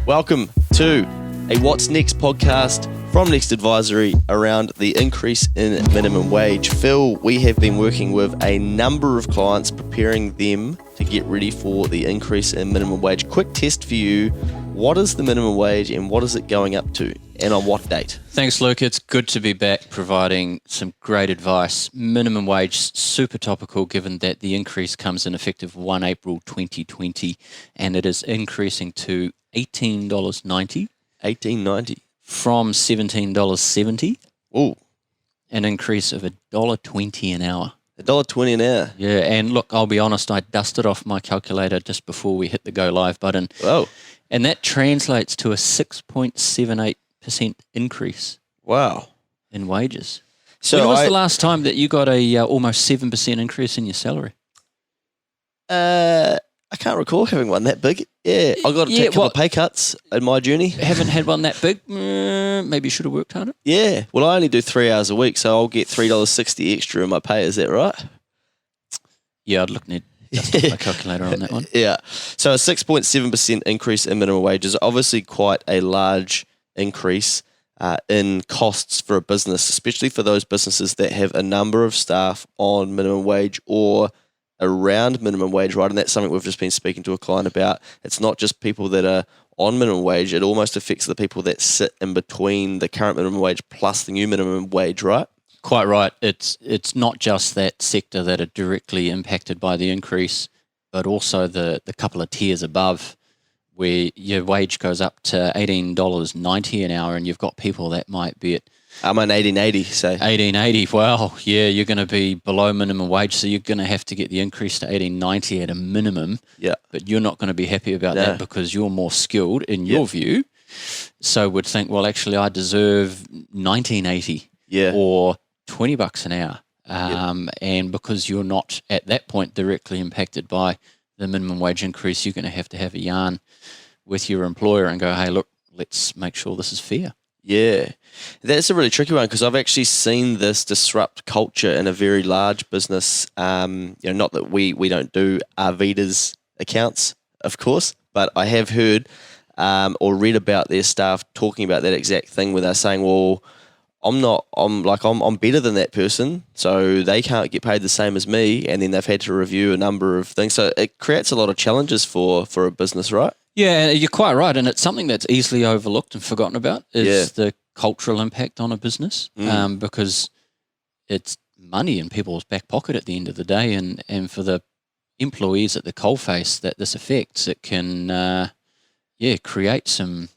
Welcome to a What's Next podcast from Next Advisory around the increase in minimum wage. Phil, we have been working with a number of clients, preparing them to get ready for the increase in minimum wage. Quick test for you. What is the minimum wage and what is it going up to and on what date? Thanks, Luke. It's good to be back providing some great advice. Minimum wage, super topical given that the increase comes in effective 1 April 2020 and it is increasing to $18.90. $18.90. From $17.70. Oh. An increase of $1.20 an hour. $1.20 an hour. Yeah, and look, I'll be honest, I dusted off my calculator just before we hit the go live button. Oh. And that translates to a 6.78% increase. Wow. In wages. So when was the last time that you got a almost 7% increase in your salary? I can't recall having one that big. Yeah, I got to take a couple of pay cuts in my journey. Haven't had one that big? Maybe you should have worked harder? Yeah. Well, I only do 3 hours a week, so I'll get $3.60 extra in my pay. Is that right? Yeah, I'd look at just my calculator on that one. Yeah. So a 6.7% increase in minimum wage is obviously quite a large increase in costs for a business, especially for those businesses that have a number of staff on minimum wage or around minimum wage, right? And that's something we've just been speaking to a client about. It's not just people that are on minimum wage, it almost affects the people that sit in between the current minimum wage plus the new minimum wage, right? Quite right. It's not just that sector that are directly impacted by the increase, but also the couple of tiers above where your wage goes up to $18.90 an hour and you've got people that might be at I'm on $18.80, say. $18.80. Well, yeah, you're going to be below minimum wage, so you're going to have to get the increase to $18.90 at a minimum. Yeah. But you're not going to be happy about that because you're more skilled in your view. So would think, well, actually, I deserve $19.80 or $20 an hour. And because you're not at that point directly impacted by the minimum wage increase, you're going to have a yarn with your employer and go, hey, look, let's make sure this is fair. Yeah, that's a really tricky one because I've actually seen this disrupt culture in a very large business. Not that we don't do Arvida's accounts, of course, but I have heard or read about their staff talking about that exact thing where they're saying, well, I'm better than that person, so they can't get paid the same as me, and then they've had to review a number of things. So it creates a lot of challenges for a business, right? Yeah, you're quite right, and it's something that's easily overlooked and forgotten about is the cultural impact on a business because it's money in people's back pocket at the end of the day, and for the employees at the coalface that this affects, it can create some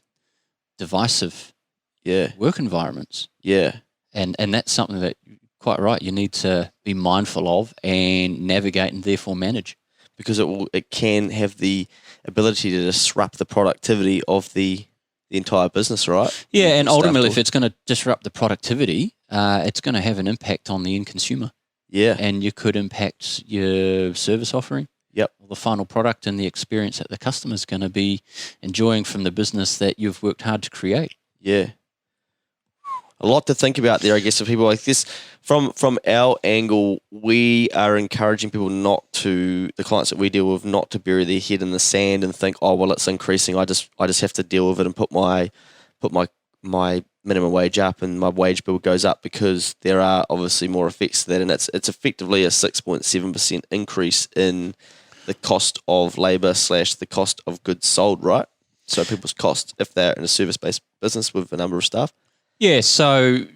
divisive work environments. Yeah. And that's something that, quite right, you need to be mindful of and navigate and therefore manage. Because it can have the ability to disrupt the productivity of the entire business, right? Yeah, and ultimately, if it's going to disrupt the productivity, it's going to have an impact on the end consumer. Yeah. And you could impact your service offering. Yep. Or the final product and the experience that the customer's going to be enjoying from the business that you've worked hard to create. Yeah. A lot to think about there, I guess, for people like this. From our angle, we are encouraging people the clients that we deal with, not to bury their head in the sand and think, oh, well, it's increasing. I just have to deal with it and put my minimum wage up and my wage bill goes up, because there are obviously more effects to that, and it's effectively a 6.7% increase in the cost of labour / the cost of goods sold, right? So people's cost if they're in a service-based business with a number of staff. Yeah, so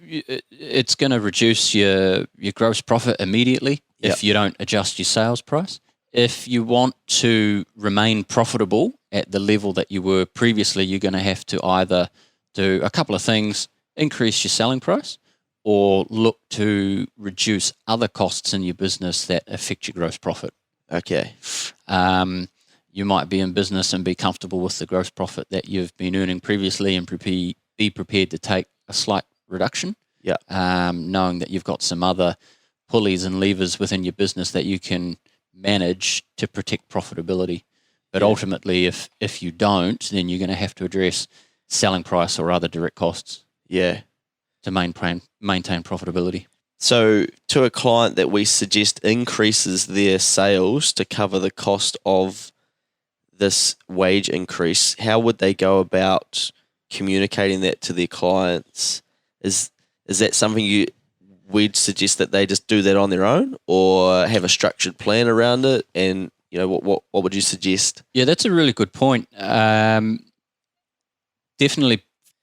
it's going to reduce your gross profit immediately if you don't adjust your sales price. If you want to remain profitable at the level that you were previously, you're going to have to either do a couple of things: increase your selling price or look to reduce other costs in your business that affect your gross profit. Okay. You might be in business and be comfortable with the gross profit that you've been earning previously and be prepared to take a slight reduction, knowing that you've got some other pulleys and levers within your business that you can manage to protect profitability. But ultimately, if you don't, then you're going to have to address selling price or other direct costs to maintain profitability. So to a client that we suggest increases their sales to cover the cost of this wage increase, how would they go about communicating that to their clients? Is that something we'd suggest that they just do that on their own, or have a structured plan around it? And what would you suggest? Yeah, that's a really good point. Definitely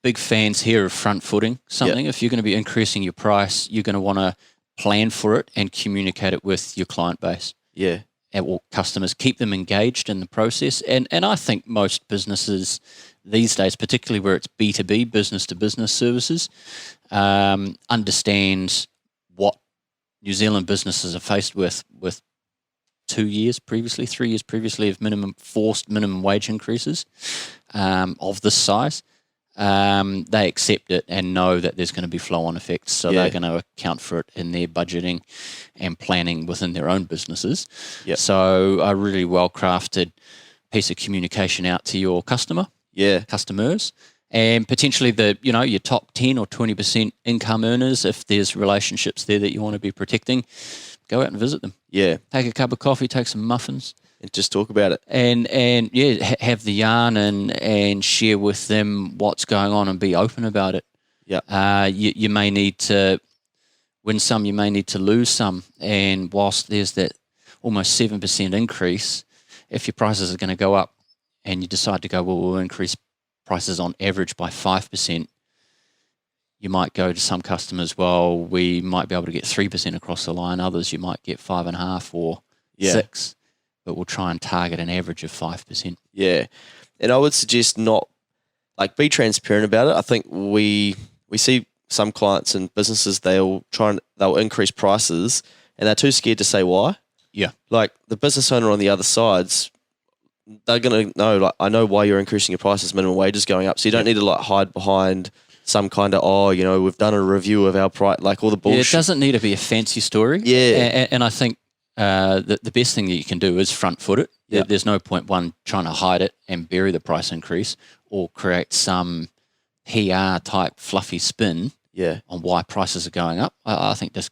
big fans here of front footing something. If you're going to be increasing your price, you're going to want to plan for it and communicate it with your client base. Yeah. Or customers, keep them engaged in the process. And I think most businesses these days, particularly where it's B2B, business to business services, understand what New Zealand businesses are faced with 2 years previously, 3 years previously of forced minimum wage increases of this size. They accept it and know that there's going to be flow-on effects, so they're going to account for it in their budgeting and planning within their own businesses. So a really well-crafted piece of communication out to your customers, and potentially your top 10 or 20% income earners, if there's relationships there that you want to be protecting, go out and visit them. Yeah. Take a cup of coffee, take some muffins. And just talk about it. And have the yarn and share with them what's going on and be open about it. Yeah. You may need to win some, you may need to lose some. And whilst there's that almost 7% increase, if your prices are going to go up and you decide to go, well, we'll increase prices on average by 5%, you might go to some customers, well, we might be able to get 3% across the line. Others, you might get 5.5 or 6%. But we'll try and target an average of 5%. Yeah. And I would suggest be transparent about it. I think we see some clients and businesses, they'll increase prices and they're too scared to say why. Yeah. Like the business owner on the other sides, they're going to know, I know why you're increasing your prices, minimum wage is going up. So you don't need to hide behind some kind of, we've done a review of our price, all the bullshit. Yeah, it doesn't need to be a fancy story. Yeah. And I think the best thing that you can do is front foot it. Yeah. There's no point trying to hide it and bury the price increase or create some PR type fluffy spin on why prices are going up. I think just,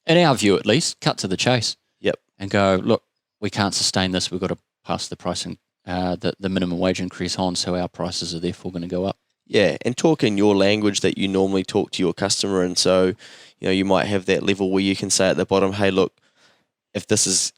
in our view at least, cut to the chase. Yep. And go, look, we can't sustain this. We've got to pass the pricing, the minimum wage increase on, so our prices are therefore going to go up. Yeah, and talk in your language that you normally talk to your customer. And so, you might have that level where you can say at the bottom, hey, look, if this is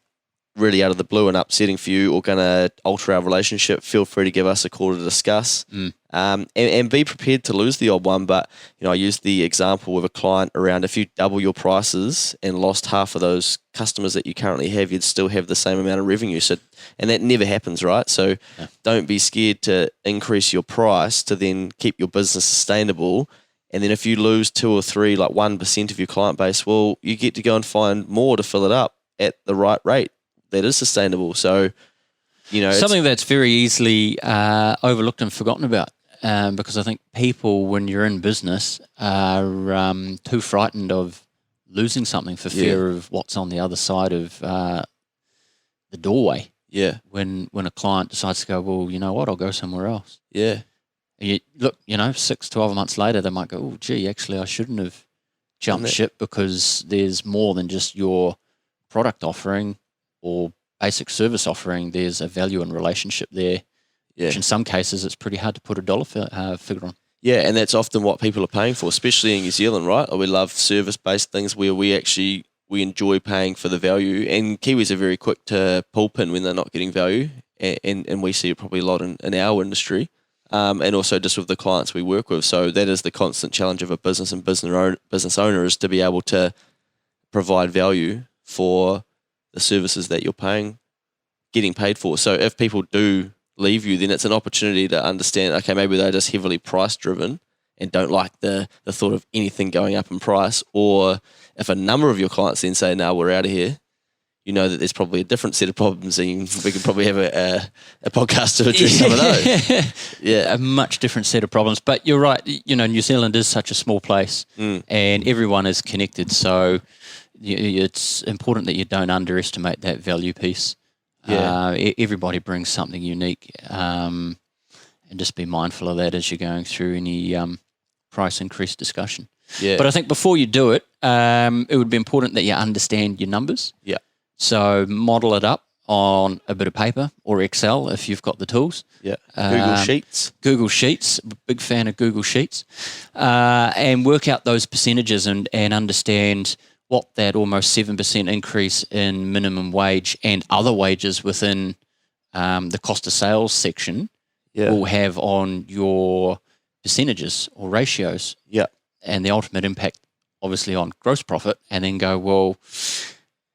really out of the blue and upsetting for you or going to alter our relationship, feel free to give us a call to discuss. And be prepared to lose the odd one. But, I used the example with a client around if you double your prices and lost half of those customers that you currently have, you'd still have the same amount of revenue. So, and that never happens, right? So don't be scared to increase your price to then keep your business sustainable. And then if you lose 2 or 3, 1% of your client base, well, you get to go and find more to fill it up at the right rate that is sustainable. So, something that's very easily overlooked and forgotten about, because I think people, when you're in business, are too frightened of losing something for fear of what's on the other side of the doorway. Yeah. When a client decides to go, well, you know what, I'll go somewhere else. Yeah. And 6, 12 months later, they might go, oh, gee, actually, I shouldn't have jumped ship because there's more than just your product offering or basic service offering. There's a value and relationship there, which in some cases it's pretty hard to put a dollar figure on. Yeah, and that's often what people are paying for, especially in New Zealand, right? We love service-based things where we enjoy paying for the value, and Kiwis are very quick to pull pin when they're not getting value, and we see it probably a lot in our industry, and also just with the clients we work with. So that is the constant challenge of a business and business owner, is to be able to provide value for the services that you're getting paid for. So if people do leave you, then it's an opportunity to understand, okay, maybe they're just heavily price driven and don't like the thought of anything going up in price. Or if a number of your clients then say, no, we're out of here, you know that there's probably a different set of problems, and we could probably have a podcast to address some of those. Yeah. A much different set of problems. But you're right, New Zealand is such a small place and everyone is connected. So it's important that you don't underestimate that value piece. Everybody brings something unique, and just be mindful of that as you're going through any price increase discussion. Yeah. But I think before you do it, it would be important that you understand your numbers. Yeah. So model it up on a bit of paper or Excel if you've got the tools. Yeah. Google Sheets. Google Sheets, big fan of Google Sheets. And work out those percentages and understand what that almost 7% increase in minimum wage and other wages within the cost of sales section will have on your percentages or ratios. Yeah. And the ultimate impact, obviously, on gross profit, and then go, well,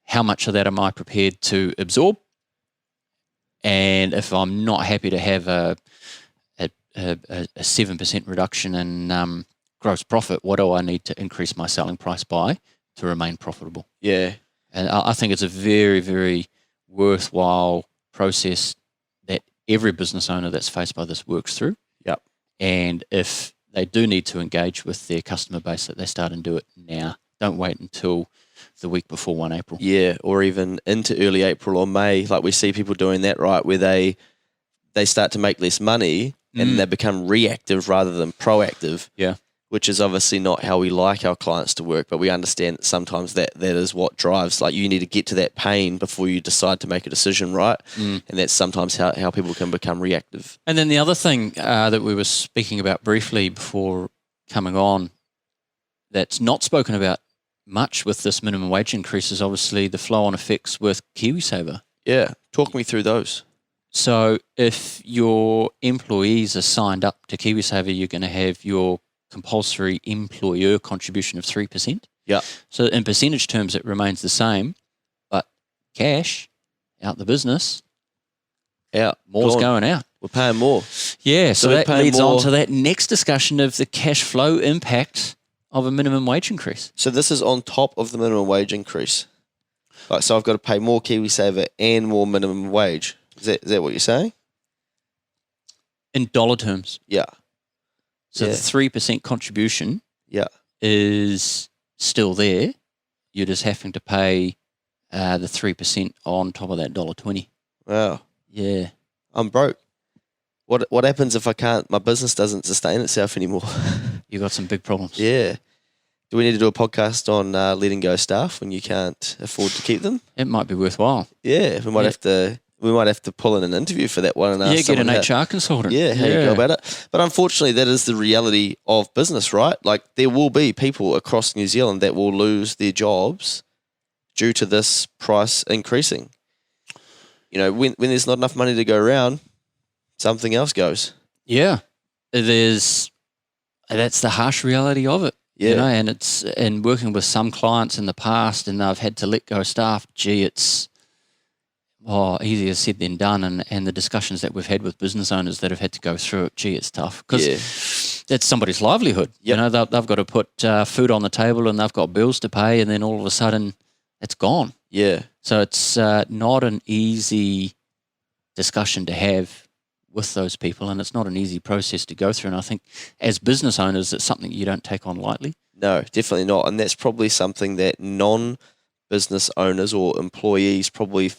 how much of that am I prepared to absorb? And if I'm not happy to have a 7% reduction in gross profit, what do I need to increase my selling price by to remain profitable? Yeah. And I think it's a very, very worthwhile process that every business owner that's faced by this works through. Yep. And if they do need to engage with their customer base, that they start and do it now. Don't wait until the week before 1 April. Yeah, or even into early April or May. Like we see people doing that, right, where they start to make less money and they become reactive rather than proactive. Yeah. Which is obviously not how we like our clients to work, but we understand that sometimes that is what drives. Like you need to get to that pain before you decide to make a decision, right? And that's sometimes how people can become reactive. And then the other thing that we were speaking about briefly before coming on that's not spoken about much with this minimum wage increase is obviously the flow-on effects with KiwiSaver. Yeah, talk me through those. So if your employees are signed up to KiwiSaver, you're going to have your compulsory employer contribution of 3%. Yeah. So in percentage terms, it remains the same, but cash out the business, more's going out. We're paying more. Yeah, so that leads more. on to that next discussion of the cash flow impact of a minimum wage increase. So this is on top of the minimum wage increase. Like, so I've got to pay more KiwiSaver and more minimum wage. Is that what you're saying? In dollar terms. Yeah. So the 3% contribution is still there. You're just having to pay the 3% on top of that $1.20. Wow. Yeah. I'm broke. What happens if my business doesn't sustain itself anymore? You got some big problems. Yeah. Do we need to do a podcast on letting go staff when you can't afford to keep them? It might be worthwhile. Yeah, we might have to pull in an interview for that one and ask get an someone HR consultant. how you go about it. But unfortunately, that is the reality of business, right? Like there will be people across New Zealand that will lose their jobs due to this price increasing. You know, when there's not enough money to go around, something else goes. Yeah, that's the harsh reality of it. Yeah. You know, and it's in working with some clients in the past, and they've had to let go staff. Gee, it's easier said than done. And the discussions that we've had with business owners that have had to go through it, gee, it's tough because it's somebody's livelihood. Yep. You know, they've got to put food on the table and they've got bills to pay, and then all of a sudden it's gone. Yeah. So it's not an easy discussion to have with those people, and it's not an easy process to go through. And I think as business owners, it's something you don't take on lightly. No, definitely not. And that's probably something that non-business owners or employees probably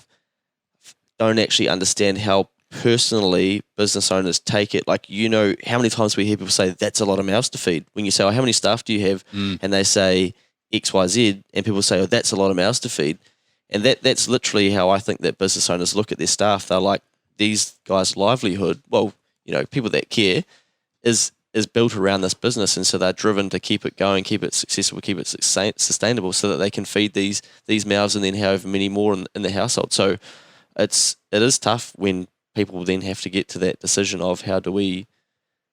don't actually understand how personally business owners take it. Like, you know, how many times we hear people say, that's a lot of mouths to feed. When you say, how many staff do you have? And they say X, Y, Z, and people say, that's a lot of mouths to feed. And that's literally how I think that business owners look at their staff. They're like, these guys' livelihood, well, you know, people that care, is built around this business, and so they're driven to keep it going, keep it successful, keep it sustainable, so that they can feed these mouths and then however many more in the household. So it is tough when people then have to get to that decision of how do we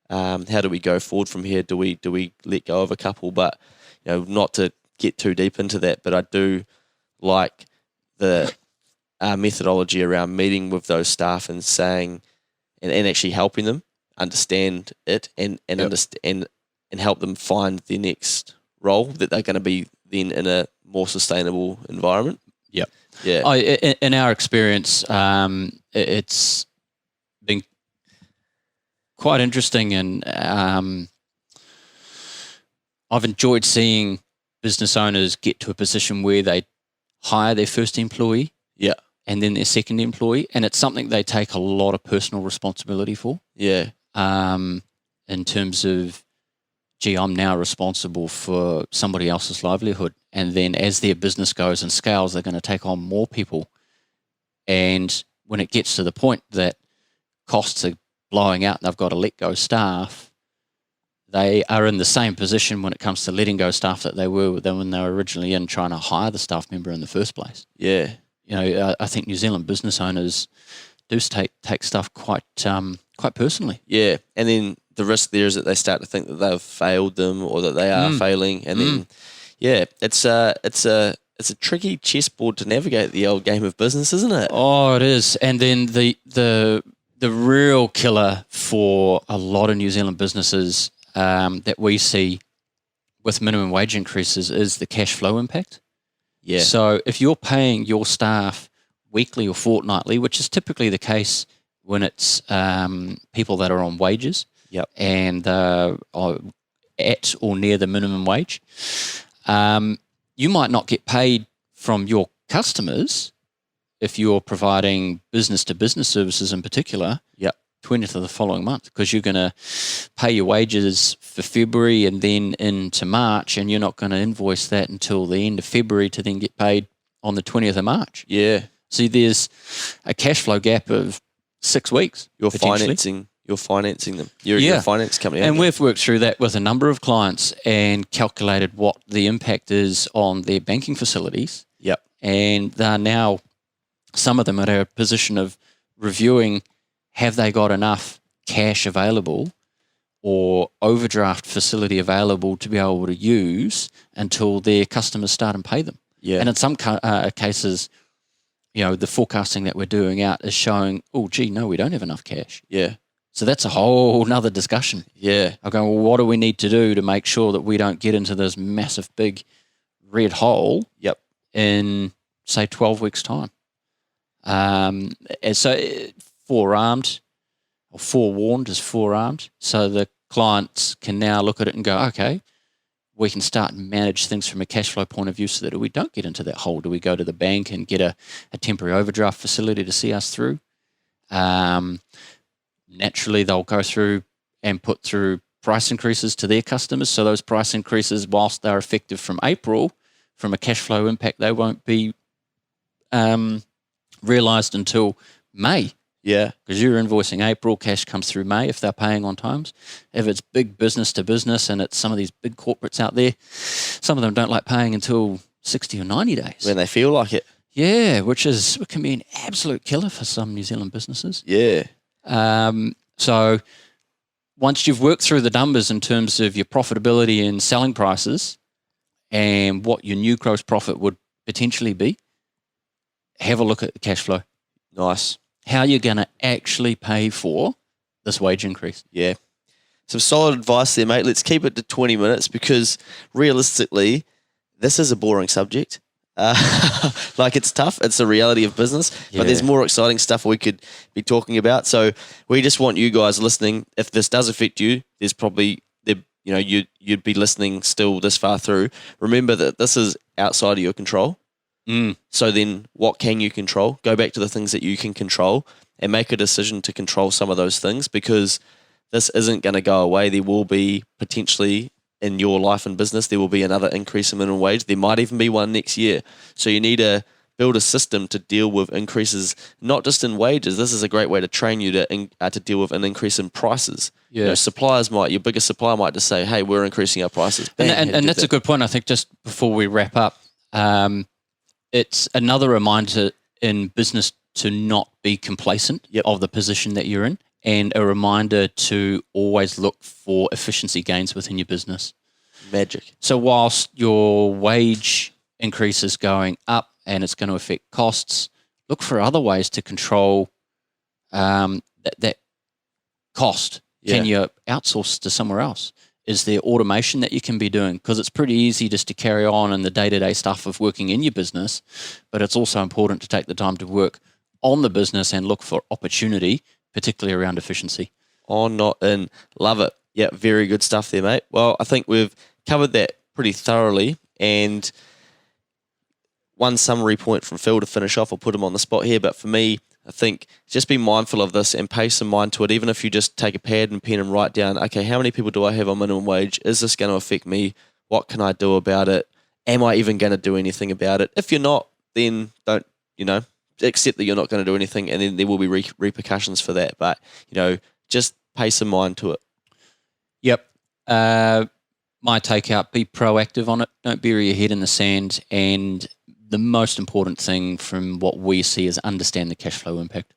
go forward from here? Do we let go of a couple? But you know, not to get too deep into that, but I do like the methodology around meeting with those staff and saying and actually helping them understand it and understand and help them find their next role that they're going to be then in a more sustainable environment. Yep. Yeah. In our experience, it's been quite interesting, and I've enjoyed seeing business owners get to a position where they hire their first employee. Yeah. And then their second employee, and it's something they take a lot of personal responsibility for. Yeah. In terms of gee, I'm now responsible for somebody else's livelihood. And then as their business goes and scales, they're going to take on more people. And when it gets to the point that costs are blowing out and they've got to let go staff, they are in the same position when it comes to letting go staff that they were when they were originally in trying to hire the staff member in the first place. Yeah. You know, I think New Zealand business owners do take stuff quite personally. Yeah. And then the risk there is that they start to think that they've failed them or that they are failing. And then, yeah, it's a tricky chessboard to navigate the old game of business, isn't it? Oh, it is. And then the real killer for a lot of New Zealand businesses that we see with minimum wage increases is the cash flow impact. Yeah. So if you're paying your staff weekly or fortnightly, which is typically the case when it's people that are on wages, yep, and are at or near the minimum wage, you might not get paid from your customers if you're providing business-to-business services in particular, yep, 20th of the following month, because you're going to pay your wages for February and then into March, and you're not going to invoice that until the end of February to then get paid on the 20th of March. Yeah. So there's a cash flow gap of 6 weeks. You're financing them. You're a finance company. And we've worked through that with a number of clients and calculated what the impact is on their banking facilities. Yep. And they're now, some of them are in a position of reviewing, have they got enough cash available or overdraft facility available to be able to use until their customers start and pay them. Yeah. And in some cases, you know, the forecasting that we're doing out is showing, oh, gee, no, we don't have enough cash. Yeah. So that's a whole nother discussion. Yeah. I'm going, well, what do we need to do to make sure that we don't get into this massive big red hole Yep. in, say, 12 weeks' time? And so forewarned is forearmed. So the clients can now look at it and go, okay, we can start and manage things from a cash flow point of view so that we don't get into that hole. Do we go to the bank and get a temporary overdraft facility to see us through? Naturally, they'll go through and put through price increases to their customers. So those price increases, whilst they're effective from April, from a cash flow impact, they won't be realised until May. Yeah. Because you're invoicing April, cash comes through May if they're paying on times. If it's big business to business and it's some of these big corporates out there, some of them don't like paying until 60 or 90 days. When they feel like it. Yeah, which can be an absolute killer for some New Zealand businesses. Yeah. So once you've worked through the numbers in terms of your profitability and selling prices and what your new gross profit would potentially be, have a look at the cash flow. Nice. How you're going to actually pay for this wage increase. Yeah. Some solid advice there, mate. Let's keep it to 20 minutes because realistically, this is a boring subject. Like it's tough. It's the reality of business, but there's more exciting stuff we could be talking about. So we just want you guys listening. If this does affect you, there's probably, you'd be listening still this far through. Remember that this is outside of your control. So then what can you control? Go back to the things that you can control and make a decision to control some of those things because this isn't going to go away. There will be potentially in your life and business, there will be another increase in minimum wage. There might even be one next year. So you need to build a system to deal with increases, not just in wages. This is a great way to train you to deal with an increce in prices. Yeah. Your biggest supplier might just say, hey, we're increasing our prices. Bam, and that's a good point. I think just before we wrap up, it's another reminder in business to not be complacent of the position that you're in and a reminder to always look for efficiency gains within your business. Magic. So whilst your wage increase is going up and it's going to affect costs, look for other ways to control that cost. Yeah. Can you outsource to somewhere else? Is there automation that you can be doing? Because it's pretty easy just to carry on in the day-to-day stuff of working in your business, but it's also important to take the time to work on the business and look for opportunity, particularly around efficiency. On, not in. Love it. Yeah, very good stuff there, mate. Well, I think we've covered that pretty thoroughly, and one summary point from Phil to finish off. I'll put him on the spot here, but for me, I think just be mindful of this and pay some mind to it. Even if you just take a pad and pen and write down, okay, how many people do I have on minimum wage? Is this going to affect me? What can I do about it? Am I even going to do anything about it? If you're not, then don't, accept that you're not going to do anything, and then there will be repercussions for that. But, just pay some mind to it. Yep. My takeout, be proactive on it. Don't bury your head in the sand. And the most important thing from what we see is understand the cash flow impact.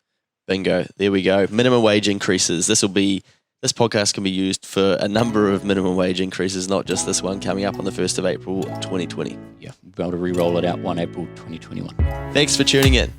Bingo. There we go. Minimum wage increases. This podcast can be used for a number of minimum wage increases, not just this one coming up on the 1st of April 2020. Yeah, we'll be able to re-roll it out 1 April 2021. Thanks for tuning in.